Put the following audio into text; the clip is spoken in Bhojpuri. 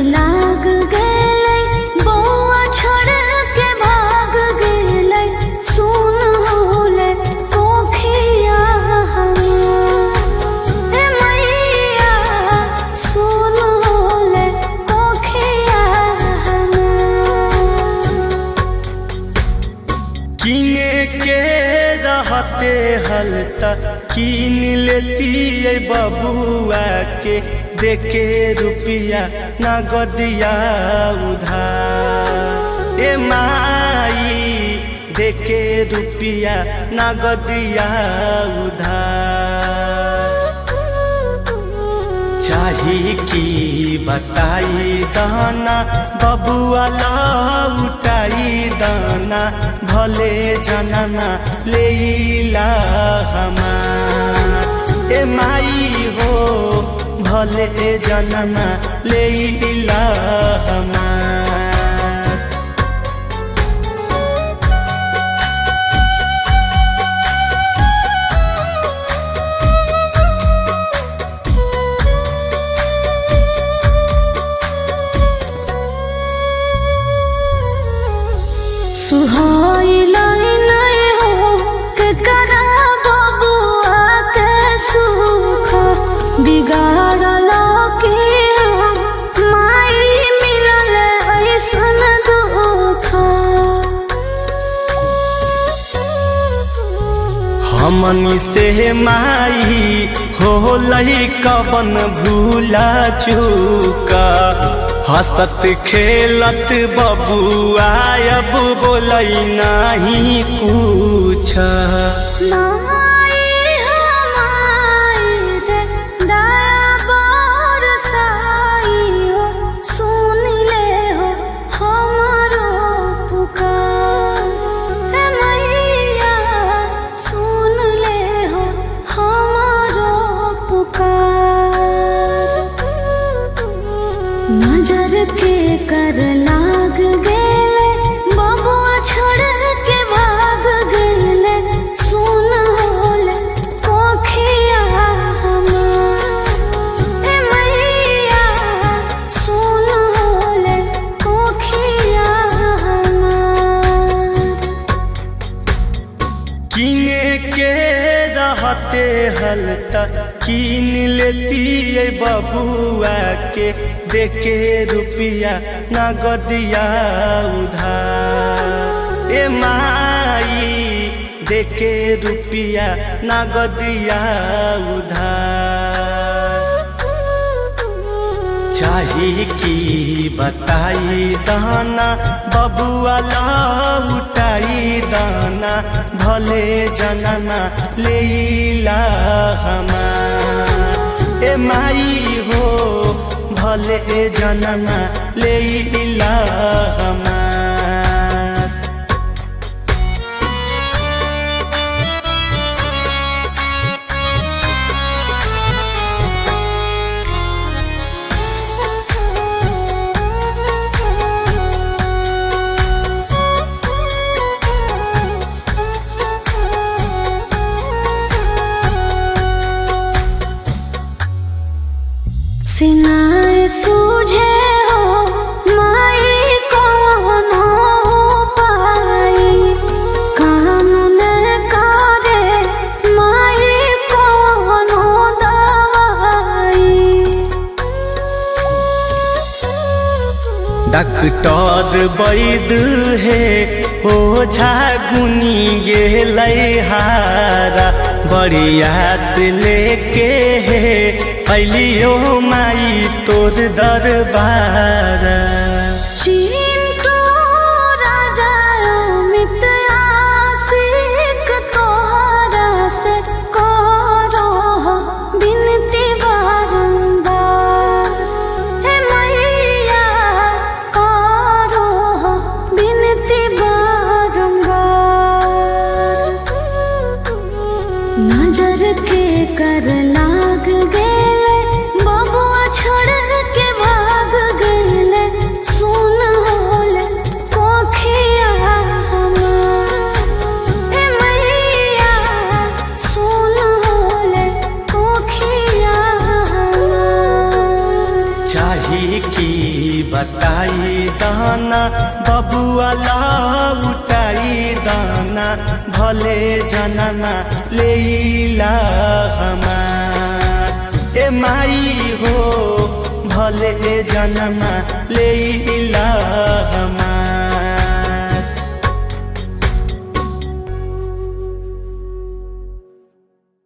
लाग गेलै, बौआ छोड़ के भाग गेलै, सुन होलै कोखिया हे मैया, सुन होलै कोखिया। किने के रहते हलता कीन लेती बबुआ के, देके रुपया नगदिया उधार। ए माई देके रुपया नगदिया उधार। चाही की बताई दाना, बबुआ लौटाई दाना, भले जनना लेला हमार। ए माई हो भले जनना लेला हमार। सुहाइला नहीं हो के करा बबुआ के सुख, बिगाड़ला के माई मिलल ऐसन दुख। हमनी से माई होलै कवन भूला चूका, हंसत खेलत बबुआ अब बोलै नहीं कुछ। माई हमाई दे दया बरसाई हो, सुन ले हो हमारो पुकार। हे मैया सुन ले हो हमारो पुकार। नजर के कर लाग गेलै, बबुआ छोड़ के भाग गेलै, सुन होलै कोखिया हमार। ए मैया सुन होलै कोखिया हमार। किने के रहते हलता कीन लेती बबुआ के, देके रुपया नगदिया उधार। ए माई देके रुपया नगदिया उधार। चाही की बताई दाना, बबुआ लौटाई दाना, भले जनना लेला हमार। ए माई हो भले जनना लेला हमार। सिनाए सूझे हो माई कौनो उपाय, काम न करे माई कौनो दवाई। डॉक्टर वैद है ओझा गुनी गेलै हारा, बड़िया से लेके है अलियो माई तोर दरबार। चिंटू राजा अमित आशिक तोहरा से करो बिनती बारंबार। हे मैया करो बिनती बारंबार। नजर के कर लाग गेलै, बबुआ छोड़ के भाग गेलै, सुन होलै कोखिया हमार। हे मैया सुन होलै कोखिया हमार। चाही की बताई दाना बबुआ उठाई दाना भले जनमा लेला हमार ए माई हो भले जनमा लेला हमार।